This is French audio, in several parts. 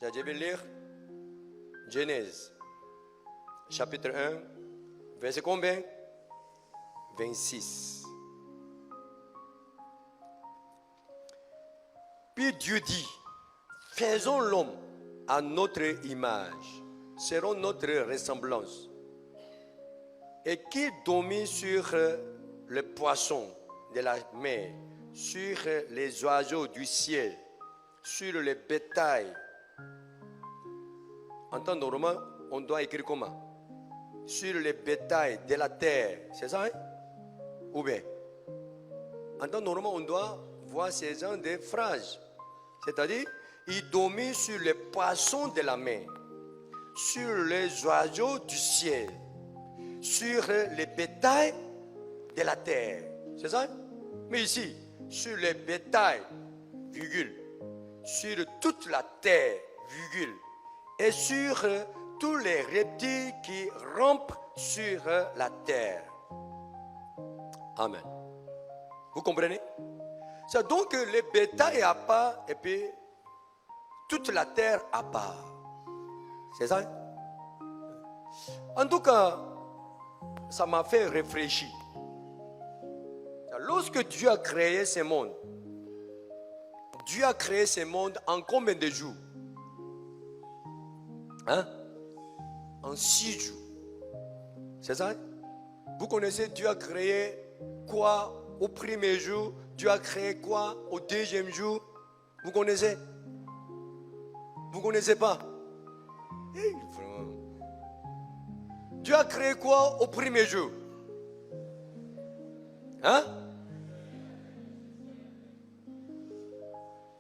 Je vais lire Genèse, chapitre 1, verset combien? 26. Puis Dieu dit, faisons l'homme à notre image, selon notre ressemblance, et qu'il domine sur les poissons de la mer, sur les oiseaux du ciel, sur le bétail. En temps normal, on doit écrire comment? Sur le bétail de la terre, c'est ça, hein? Ou bien? En temps normal, on doit voir ces gens de phrases. C'est-à-dire, il domine sur les poissons de la mer, sur les oiseaux du ciel, sur les bétails de la terre. C'est ça? Mais ici, sur les bétails, virgule, sur toute la terre, virgule, et sur tous les reptiles qui rampent sur la terre. Amen. Vous comprenez? C'est donc le bétail à part et puis toute la terre à part. C'est ça? En tout cas, ça m'a fait réfléchir. Lorsque Dieu a créé ce monde, Dieu a créé ce monde en combien de jours? Hein? En 6 jours. C'est ça? Vous connaissez, Dieu a créé quoi au premier jour? Dieu a créé quoi au deuxième jour? Vous connaissez? Vous ne connaissez pas? Dieu a créé quoi au premier jour? Hein?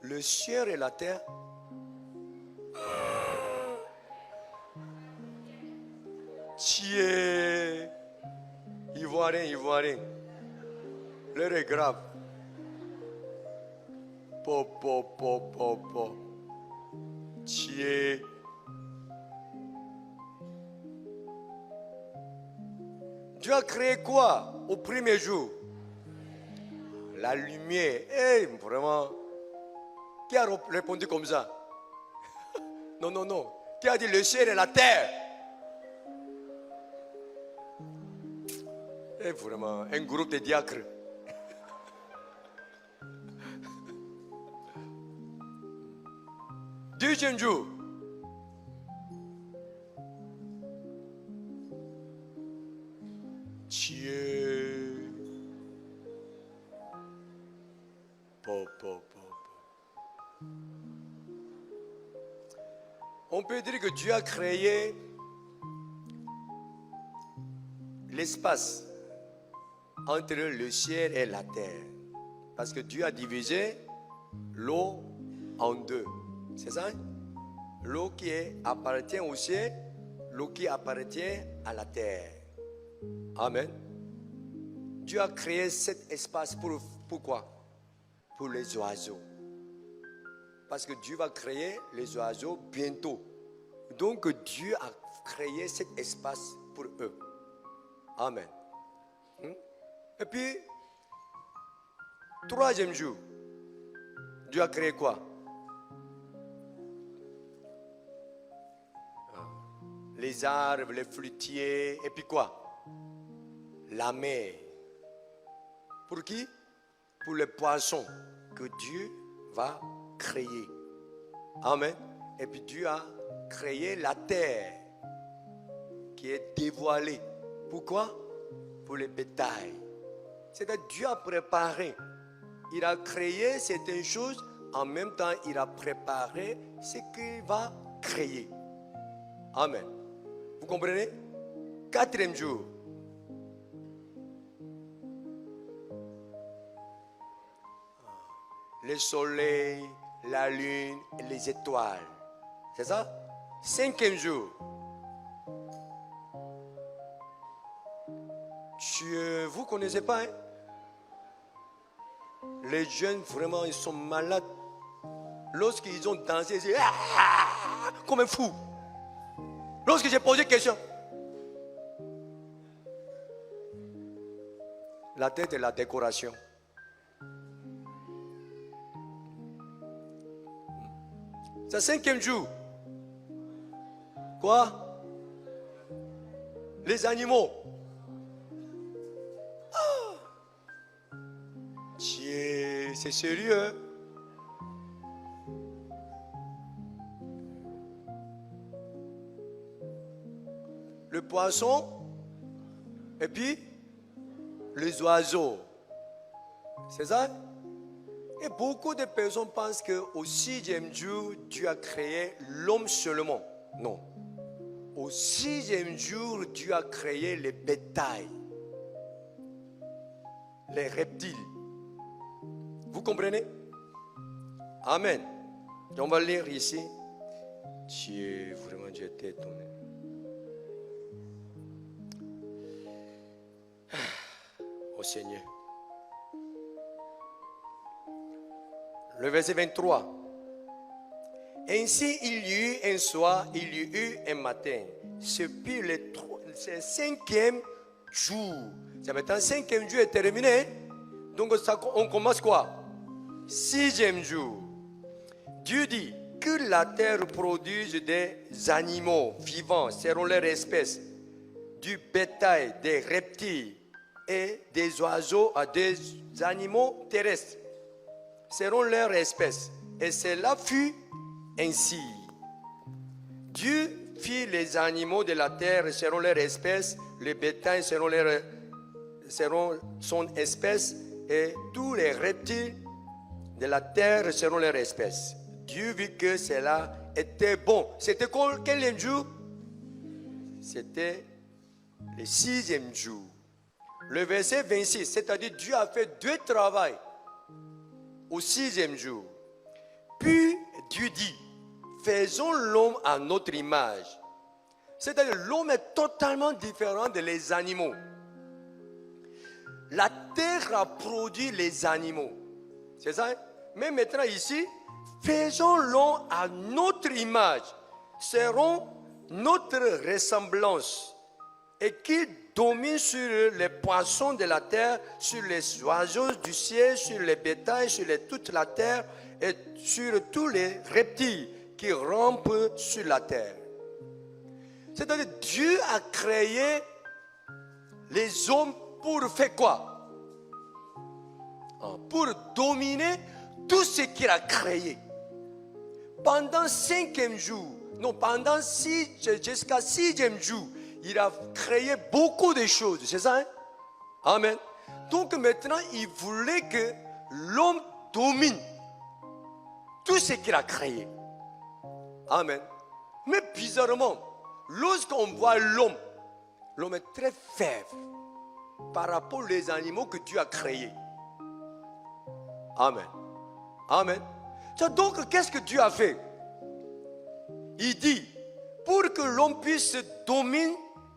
Le ciel et la terre. Tiens, Ivoirien. L'heure est grave. Tiens. Dieu a créé quoi au premier jour? La lumière. Hey, vraiment. Qui a répondu comme ça? Non. Qui a dit le ciel et la terre? Et vraiment, un groupe de diacres. Deuxième jour. Dieu. On peut dire que Dieu a créé l'espace entre le ciel et la terre. Parce que Dieu a divisé l'eau en deux. C'est ça? L'eau qui appartient au ciel, l'eau qui appartient à la terre. Amen. Dieu a créé cet espace pourquoi? Pour les oiseaux. Parce que Dieu va créer les oiseaux bientôt. Donc Dieu a créé cet espace pour eux. Amen. Et puis, troisième jour, Dieu a créé quoi? Les arbres, les fruitiers, et puis quoi? La mer. Pour qui? Pour les poissons que Dieu va créer. Amen. Et puis Dieu a créé la terre qui est dévoilée. Pourquoi? Pour les bétails. C'est-à-dire Dieu a préparé. Il a créé certaines choses. En même temps, il a préparé ce qu'il va créer. Amen. Vous comprenez? Quatrième jour. Le soleil, la lune et les étoiles. C'est ça? Cinquième jour. Vous ne connaissez pas, hein? Les jeunes, vraiment, ils sont malades. Lorsqu'ils ont dansé, ils disent comme un fou. Lorsque j'ai posé une question, la tête est la décoration. C'est le cinquième jour. Quoi? Les animaux. Ah. Tiens, c'est sérieux. Le poisson, et puis les oiseaux. C'est ça? Et beaucoup de personnes pensent qu'au sixième jour, Dieu a créé l'homme seulement. Non. Au sixième jour, Dieu a créé les bétails, les reptiles. Vous comprenez? Amen. On va lire ici. Dieu, vraiment, Dieu était étonné. Au Seigneur. Le verset 23. Ainsi il y eut un soir, il y eut un matin. Ce fut le cinquième jour. C'est maintenant le cinquième jour est terminé. Donc on commence quoi? Sixième jour. Dieu dit que la terre produise des animaux vivants selon leur espèce, du bétail, des reptiles et des oiseaux à des animaux terrestres selon leur espèce. Et cela fut ainsi. Dieu fit les animaux de la terre selon leur espèce, le bétail selon son espèce et tous les reptiles de la terre selon leur espèce. Dieu vit que cela était bon. C'était quel jour? C'était le sixième jour. Le verset 26, c'est-à-dire Dieu a fait deux travaux au sixième jour. Puis Dieu dit, faisons l'homme à notre image. C'est-à-dire l'homme est totalement différent des animaux. La terre a produit les animaux. C'est ça? Mais maintenant ici, faisons l'homme à notre image. Seront notre ressemblance. Et qui domine sur les poissons de la terre, sur les oiseaux du ciel, sur les bétails, sur toute la terre et sur tous les reptiles qui rampent sur la terre. C'est-à-dire Dieu a créé les hommes pour faire quoi? Pour dominer tout ce qu'il a créé. Pendant cinquième jour, non, jusqu'à sixième jour, il a créé beaucoup de choses, c'est ça? Hein? Amen. Donc maintenant, il voulait que l'homme domine tout ce qu'il a créé. Amen. Mais bizarrement, lorsqu'on voit l'homme, l'homme est très faible par rapport aux animaux que Dieu a créés. Amen. Amen. Donc, qu'est-ce que Dieu a fait? Il dit, pour que l'homme puisse dominer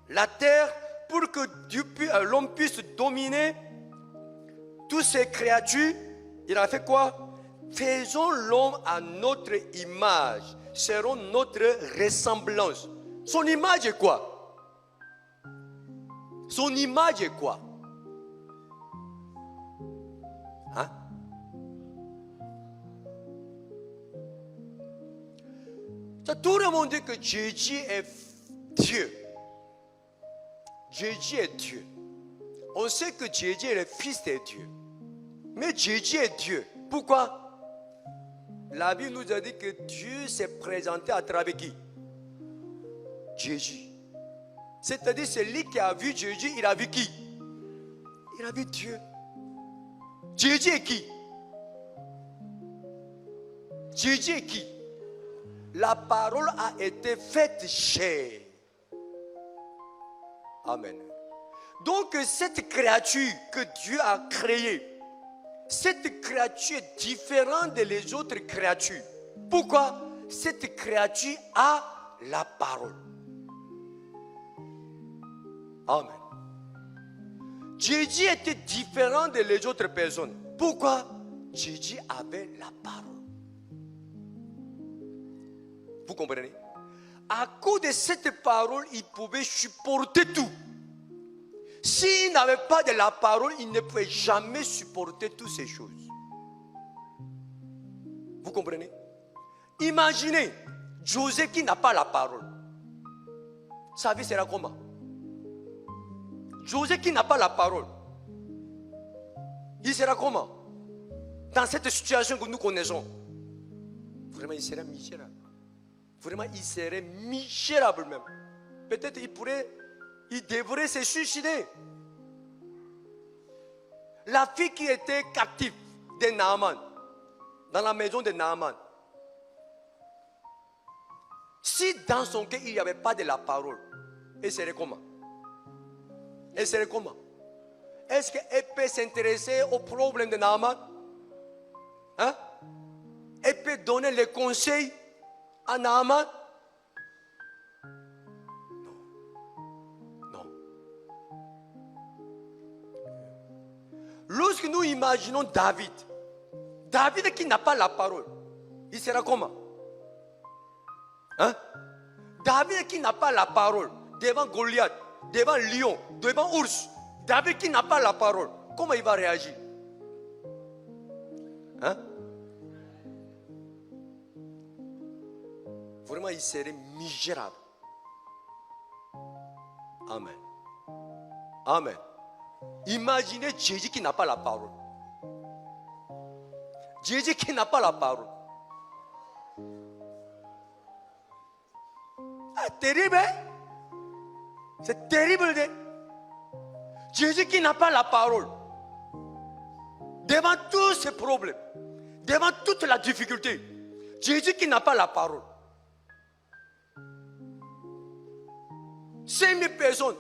la terre, pour que l'homme puisse dominer toutes ces créatures, il a fait quoi? Faisons l'homme à notre image, seront notre ressemblance. Son image est quoi? Son image est quoi? Hein? Tout le monde dit que Jésus est Dieu. Jésus est Dieu. On sait que Jésus est le fils de Dieu. Mais Jésus est Dieu. Pourquoi? La Bible nous a dit que Dieu s'est présenté à travers qui? Jésus. C'est-à-dire celui qui a vu Jésus, il a vu qui? Il a vu Dieu. Jésus est qui? Jésus est qui? La parole a été faite chair. Amen. Donc cette créature que Dieu a créée, cette créature est différente des autres créatures. Pourquoi? Cette créature a la parole. Amen. Jésus était différent des autres personnes. Pourquoi? Jésus avait la parole. Vous comprenez? À cause de cette parole, il pouvait supporter tout. S'il n'avait pas de la parole, il ne pouvait jamais supporter toutes ces choses. Vous comprenez? Imaginez Joseph qui n'a pas la parole. sa vie sera comment? José qui n'a pas la parole, il sera comment? Dans cette situation que nous connaissons, vraiment il sera misérable. Vraiment il serait misérable même. Peut-être il devrait se suicider. La fille qui était captive de Naaman, dans la maison de Naaman, si dans son cœur il n'y avait pas de la parole, elle serait comment? Elle serait comment? Est-ce qu'elle peut s'intéresser au problème de Naaman? Hein? Elle peut donner les conseils à Naaman? Non. Lorsque nous imaginons David qui n'a pas la parole, il sera comment? Hein? David qui n'a pas la parole devant Goliath, devant lion, devant ours, David qui n'a pas la parole, comment il va réagir? Hein? Vraiment, il serait misérable. Amen. Amen. Imaginez Jésus qui n'a pas la parole. Jésus qui n'a pas la parole. Ah, terrible, hein? C'est terrible. Hein? Jésus qui n'a pas la parole. Devant tous ces problèmes, devant toute la difficulté, Jésus qui n'a pas la parole. 5000 personnes,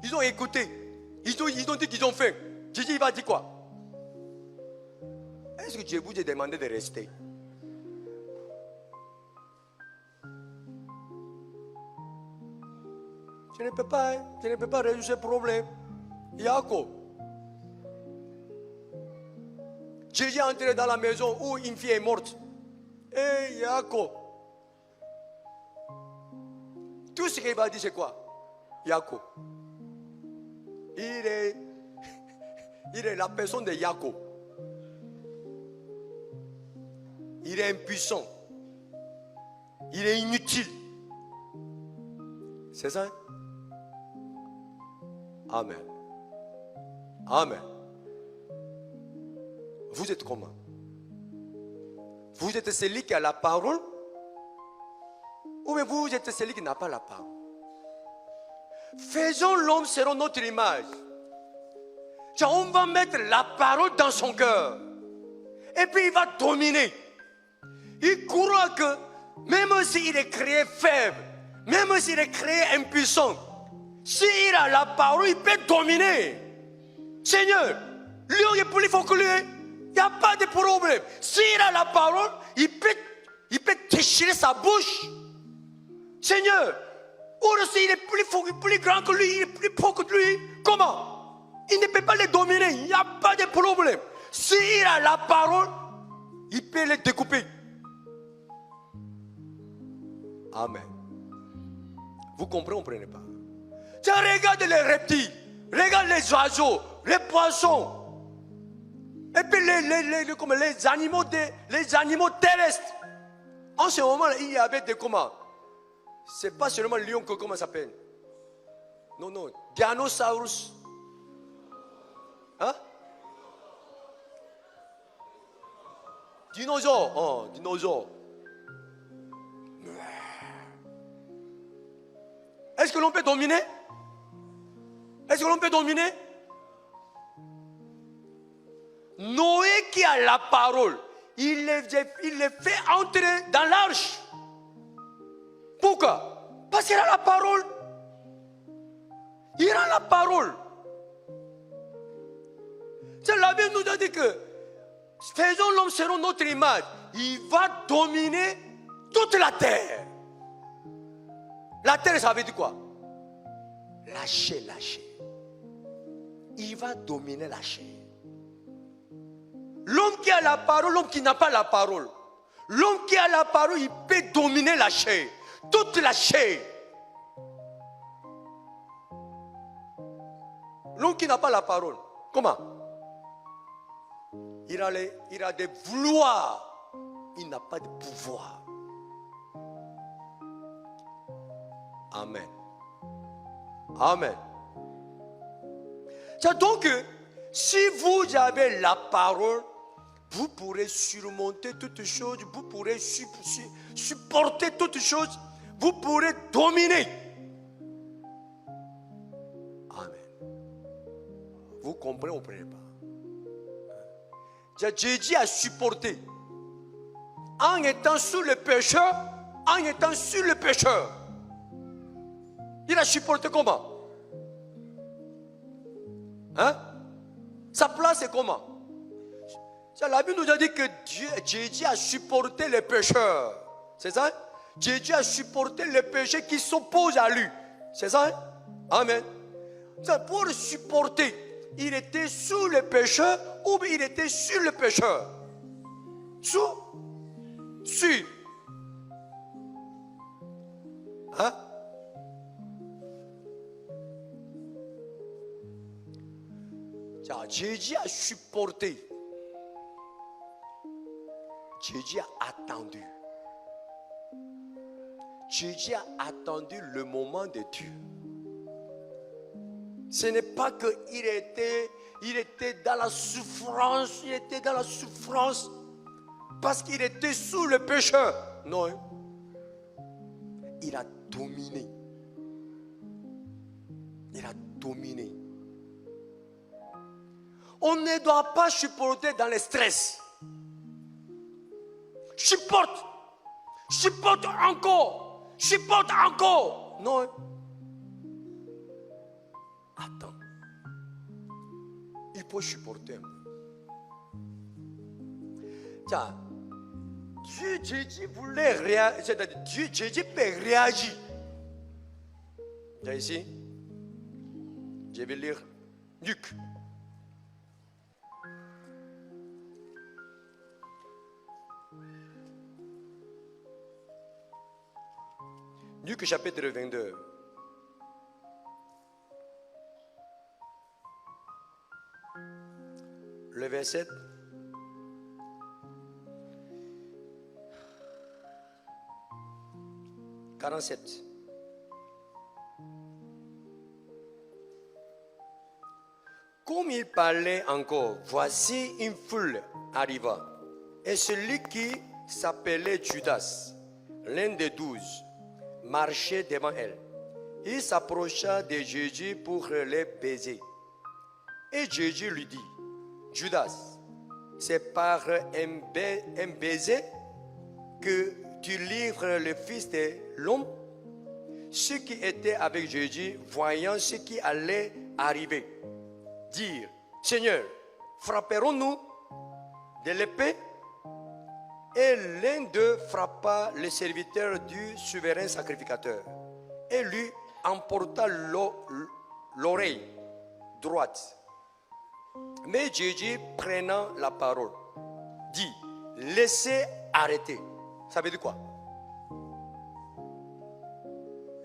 ils ont écouté. Ils ont dit qu'ils ont faim. Jésus, il va dire quoi? Est-ce que Dieu vous a demandé de rester? Je ne peux pas résoudre ce problème. Jacob. Jésus est entré dans la maison où une fille est morte. Et Jacob. Tout ce qu'il va dire, c'est quoi? Jacob. Il est la personne de Jacob. Il est impuissant. Il est inutile. C'est ça? Amen. Amen. Vous êtes comment? Vous êtes celui qui a la parole? Ou bien vous êtes celui qui n'a pas la parole? Faisons l'homme selon notre image. On va mettre la parole dans son cœur. Et puis il va dominer. Il croit que même s'il est créé faible, même s'il est créé impuissant, s'il a la parole, il peut dominer. Seigneur, lui est plus fort que lui. Il n'y a pas de problème. S'il a la parole, il peut déchirer sa bouche. Seigneur, ou s'il est plus grand que lui, il est plus fort que lui. Comment? Il ne peut pas les dominer. Il n'y a pas de problème. S'il a la parole, il peut les découper. Amen. Vous comprenez pas? Tiens, regarde les reptiles, regarde les oiseaux, les poissons, et puis les animaux terrestres. En ce moment, il y avait des comment? C'est pas seulement lion que comment ça s'appelle? Non, Dinosaurus. Hein? Dinosaure. Oh, dinosaure. Est-ce que l'on peut dominer? Est-ce que l'on peut dominer? Noé qui a la parole, il les fait entrer dans l'arche. Pourquoi? Parce qu'il a la parole. Il a la parole. C'est la Bible nous a dit que faisons l'homme selon notre image. Il va dominer toute la terre. La terre, ça veut dire quoi? Lâcher. Il va dominer la chair. L'homme qui a la parole, l'homme qui n'a pas la parole. L'homme qui a la parole, il peut dominer la chair. Toute la chair. L'homme qui n'a pas la parole, comment? Il a des vouloirs. Il n'a pas de pouvoir. Amen. Amen. Donc, si vous avez la parole, vous pourrez surmonter toutes choses, vous pourrez supporter toutes choses, vous pourrez dominer. Amen. Vous comprenez ou ne comprenez pas? Jésus a supporté. En étant sous le pécheur, en étant sur le pécheur. Il a supporté comment? Hein? Sa place est comment? La Bible nous a dit que Jésus a supporté les pécheurs. C'est ça? Jésus a supporté les péchés qui s'opposent à lui. C'est ça? Amen. Pour supporter, il était sous le pécheur ou il était sur le pécheur? Sur. Hein? Jésus a supporté. Jésus a attendu. Jésus a attendu le moment de Dieu. Ce n'est pas qu'il était dans la souffrance, il était dans la souffrance parce qu'il était sous le pécheur. Non. Il a dominé. Il a dominé. On ne doit pas supporter dans le stress. Supporte encore. Non. Attends. Il faut supporter. Tiens, Jésus voulait réagir. Jésus peut réagir. Ici, je vais lire Luc. Luc chapitre 22. Le verset 47. Comme il parlait encore, voici une foule arriva. Et celui qui s'appelait Judas, l'un des 12, marchait devant elle. Il s'approcha de Jésus pour les baiser. Et Jésus lui dit, Judas, c'est par un baiser que tu livres le Fils de l'homme? Ceux qui étaient avec Jésus, voyant ce qui allait arriver, dirent, Seigneur, frapperons-nous de l'épée? Et l'un d'eux frappa le serviteur du souverain sacrificateur et lui emporta l'oreille droite. Mais Jésus, prenant la parole, dit, laissez arrêter. Ça veut dire quoi?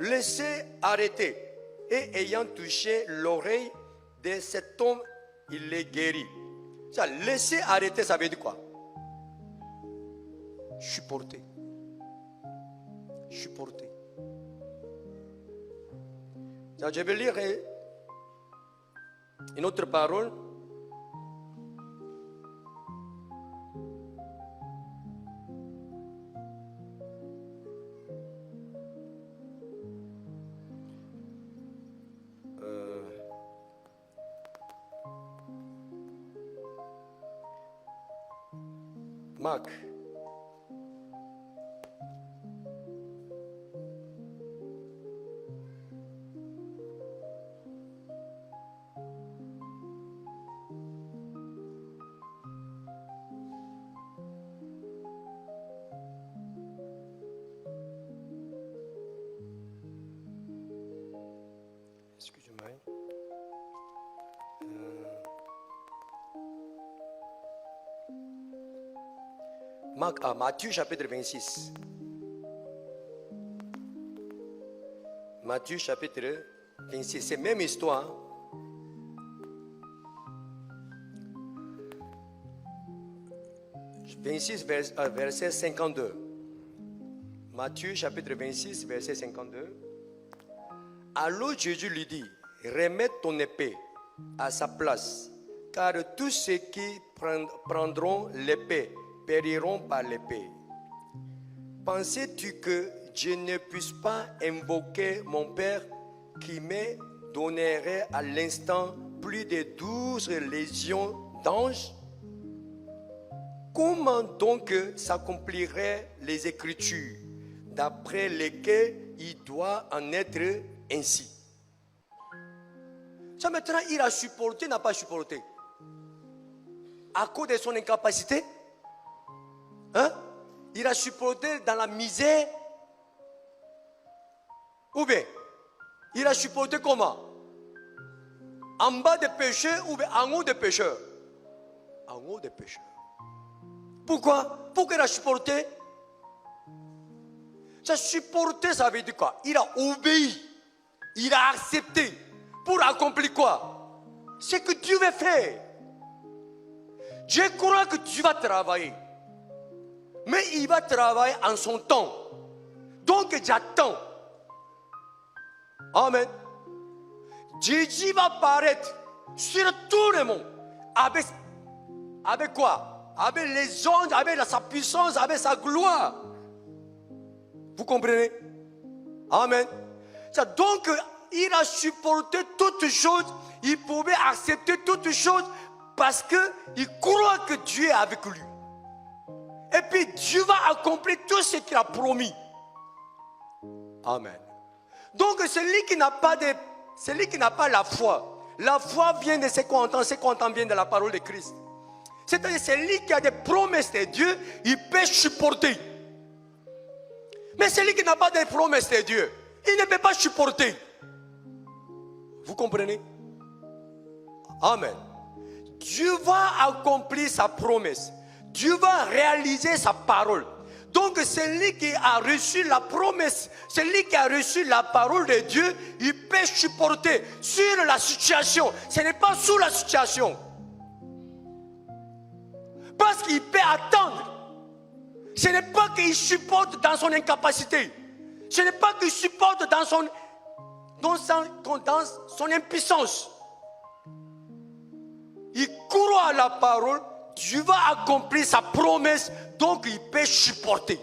Laissez arrêter. Et ayant touché l'oreille de cet homme, il les guérit. Ça, laissez arrêter, ça veut dire quoi? Supporter. Je vais lire une autre parole. Marc. Excusez-moi. Matthieu chapitre 26. Matthieu chapitre 26. C'est la même histoire. « 26 verset 52. Matthieu chapitre 26 verset 52. Alors Jésus lui dit, remets ton épée à sa place, car tous ceux qui prendront l'épée périront par l'épée. Pensais-tu que je ne puisse pas invoquer mon Père qui me donnerait à l'instant plus de 12 légions d'anges? Comment donc s'accompliraient les Écritures d'après lesquelles il doit en être ainsi? Ça maintenant, il a supporté, n'a pas supporté. À cause de son incapacité, hein? Il a supporté dans la misère. Ou bien, il a supporté comment? En bas des pécheurs ou bien en haut des pécheurs? En haut des pécheurs. Pourquoi? Pourquoi il a supporté? Ça supporter, ça veut dire quoi? Il a obéi. Il a accepté. Pour accomplir quoi? Ce que Dieu veut faire. Je crois que Dieu va travailler. Mais il va travailler en son temps. Donc j'attends. Amen. Jésus va apparaître sur tout le monde. Avec quoi? Avec les anges, avec sa puissance, avec sa gloire. Vous comprenez? Amen. Donc, il a supporté toutes choses. Il pouvait accepter toutes choses parce qu'il croit que Dieu est avec lui. Et puis Dieu va accomplir tout ce qu'il a promis. Amen. Donc celui qui n'a pas la foi vient de ce qu'on entend vient de la parole de Christ. C'est-à-dire celui qui a des promesses de Dieu, il peut supporter. Mais celui qui n'a pas de promesses de Dieu, il ne peut pas supporter. Vous comprenez? Amen. Dieu va accomplir sa promesse. Dieu va réaliser sa parole. Donc celui qui a reçu la promesse, celui qui a reçu la parole de Dieu, il peut supporter sur la situation. Ce n'est pas sous la situation. Parce qu'il peut attendre. Ce n'est pas qu'il supporte dans son incapacité. Ce n'est pas qu'il supporte dans son impuissance. Il croit à la parole. Dieu va accomplir sa promesse. Donc il peut supporter.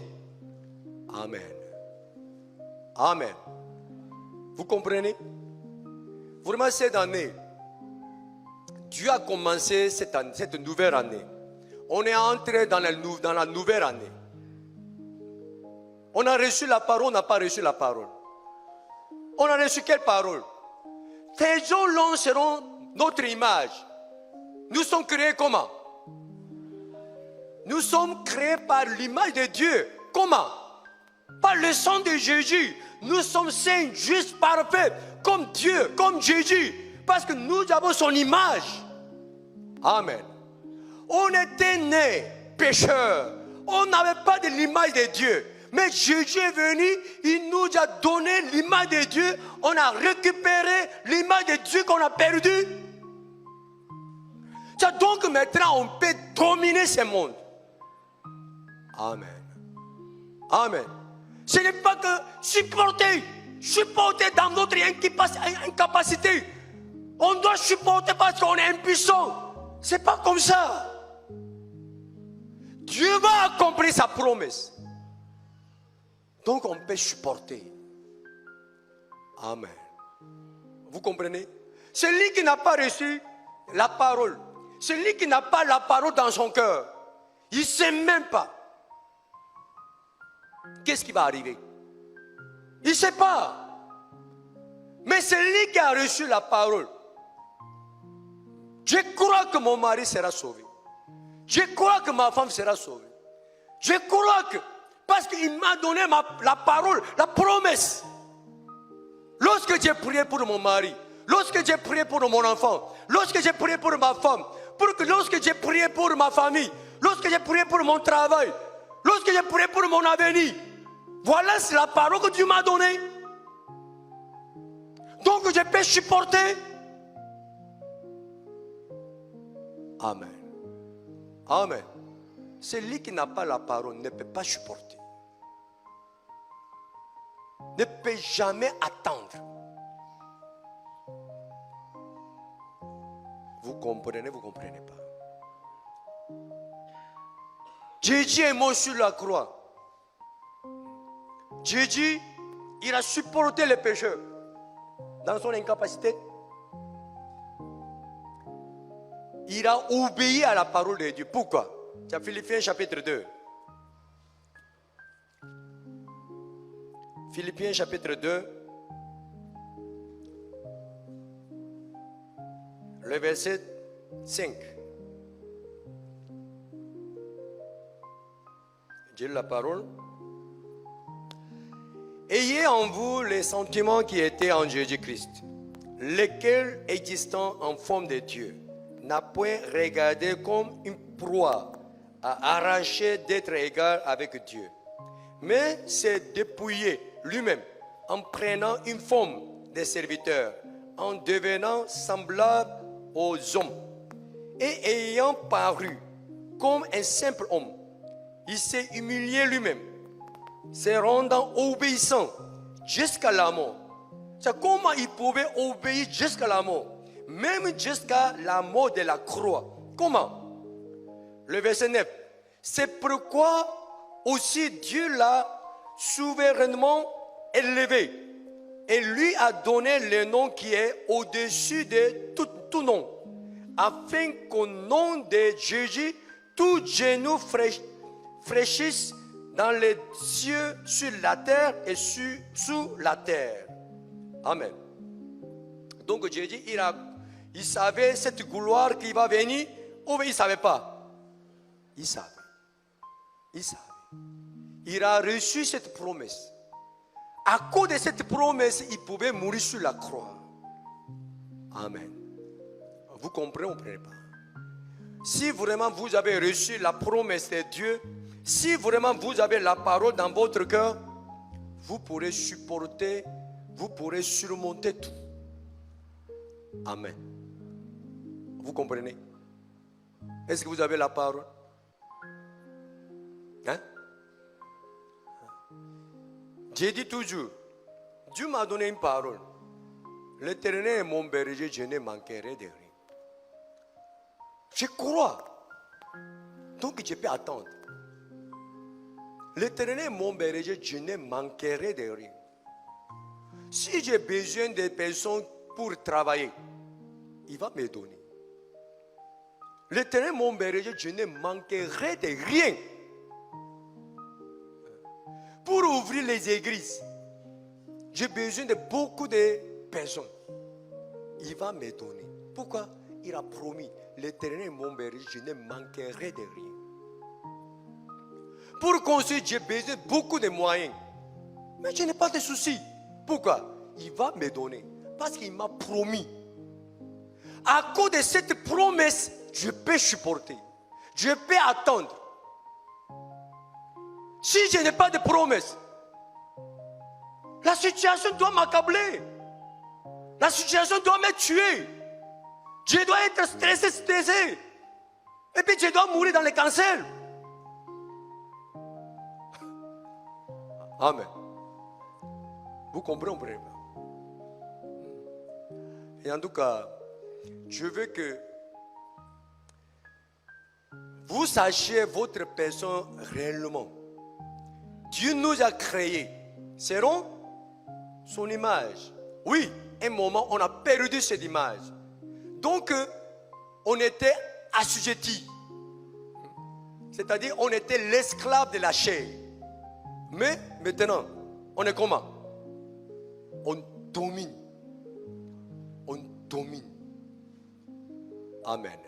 Amen. Amen. Vous comprenez? Vraiment cette année, Dieu a commencé cette nouvelle année. On est entré dans la nouvelle année. On a reçu la parole, on n'a pas reçu la parole. On a reçu quelle parole? Faisons-l'homme selon notre image. Nous sommes créés comment? Nous sommes créés par l'image de Dieu. Comment? Par le sang de Jésus. Nous sommes saints, justes, parfaits, comme Dieu, comme Jésus. Parce que nous avons son image. Amen. On était nés pécheurs. On n'avait pas de l'image de Dieu. Mais Jésus est venu, il nous a donné l'image de Dieu. On a récupéré l'image de Dieu qu'on a perdue. Donc maintenant, on peut dominer ce monde. Amen. Amen. Ce n'est pas que supporter dans notre incapacité. On doit supporter parce qu'on est impuissant. Ce n'est pas comme ça. Dieu va accomplir sa promesse. Donc on peut supporter. Amen. Vous comprenez? Celui qui n'a pas reçu la parole, celui qui n'a pas la parole dans son cœur, il ne sait même pas qu'est-ce qui va arriver. Il ne sait pas. Mais celui qui a reçu la parole, je crois que mon mari sera sauvé. Je crois que ma femme sera sauvée. Je crois que, parce qu'il m'a donné la parole, la promesse. Lorsque j'ai prié pour mon mari, lorsque j'ai prié pour mon enfant, lorsque j'ai prié pour ma femme, lorsque j'ai prié pour ma famille, lorsque j'ai prié pour mon travail, lorsque j'ai prié pour mon avenir, voilà c'est la parole que Dieu m'a donnée. Donc je peux supporter. Amen. Amen. Celui qui n'a pas la parole ne peut pas supporter. Ne peut jamais attendre. comprenez pas. Jésus est mort sur la croix. Jésus, il a supporté les pécheurs dans son incapacité. Il a obéi à la parole de Dieu. Pourquoi? C'est Philippiens chapitre 2. Philippiens chapitre 2. Le verset 5. J'ai lu la parole. Ayez en vous les sentiments qui étaient en Jésus-Christ, lesquels, existant en forme de Dieu, n'a point regardé comme une proie à arracher d'être égal avec Dieu, mais s'est dépouillé lui-même en prenant une forme de serviteur, en devenant semblable aux hommes, et ayant paru comme un simple homme, il s'est humilié lui-même, se rendant obéissant jusqu'à la mort. C'est comment il pouvait obéir jusqu'à la mort, même jusqu'à la mort de la croix. Comment? Le verset 9. C'est pourquoi aussi Dieu l'a souverainement élevé et lui a donné le nom qui est au-dessus de tout nom, afin qu'au nom de Jésus, tout genou fléchisse dans les cieux, sur la terre et sous la terre. Amen. Donc Jésus, il savait cette gloire qui va venir, ou il ne savait pas? Il savait. Il savait. Il a reçu cette promesse. À cause de cette promesse, il pouvait mourir sur la croix. Amen. Vous comprenez ou ne comprenez pas? Si vraiment vous avez reçu la promesse de Dieu, si vraiment vous avez la parole dans votre cœur, vous pourrez supporter, vous pourrez surmonter tout. Amen. Vous comprenez? Est-ce que vous avez la parole? Hein? J'ai dit toujours, Dieu m'a donné une parole. L'Éternel est mon berger, je ne manquerai de rien. Je crois. Donc je peux attendre. L'Éternel est mon berger, je ne manquerai de rien. Si j'ai besoin de personnes pour travailler, il va me donner. L'Éternel est mon berger, je ne manquerai de rien. Pour ouvrir les églises, j'ai besoin de beaucoup de personnes. Il va me donner. Pourquoi? Il a promis, l'Éternel est mon berger, je ne manquerai de rien. Pour construire, j'ai besoin de beaucoup de moyens. Mais je n'ai pas de soucis. Pourquoi? Il va me donner. Parce qu'il m'a promis. À cause de cette promesse, je peux supporter. Je peux attendre. Si je n'ai pas de promesse, la situation doit m'accabler. La situation doit me tuer. Je dois être stressé. Et puis je dois mourir dans le cancer. Amen. Vous comprenez? Et en tout cas, je veux que vous sachiez votre personne réellement. Dieu nous a créés selon son image. Oui, un moment, on a perdu cette image. Donc, on était assujetti. C'est-à-dire, on était l'esclave de la chair. Mais maintenant, on est comment? On domine. On domine. Amen.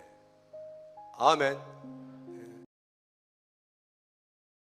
Amen.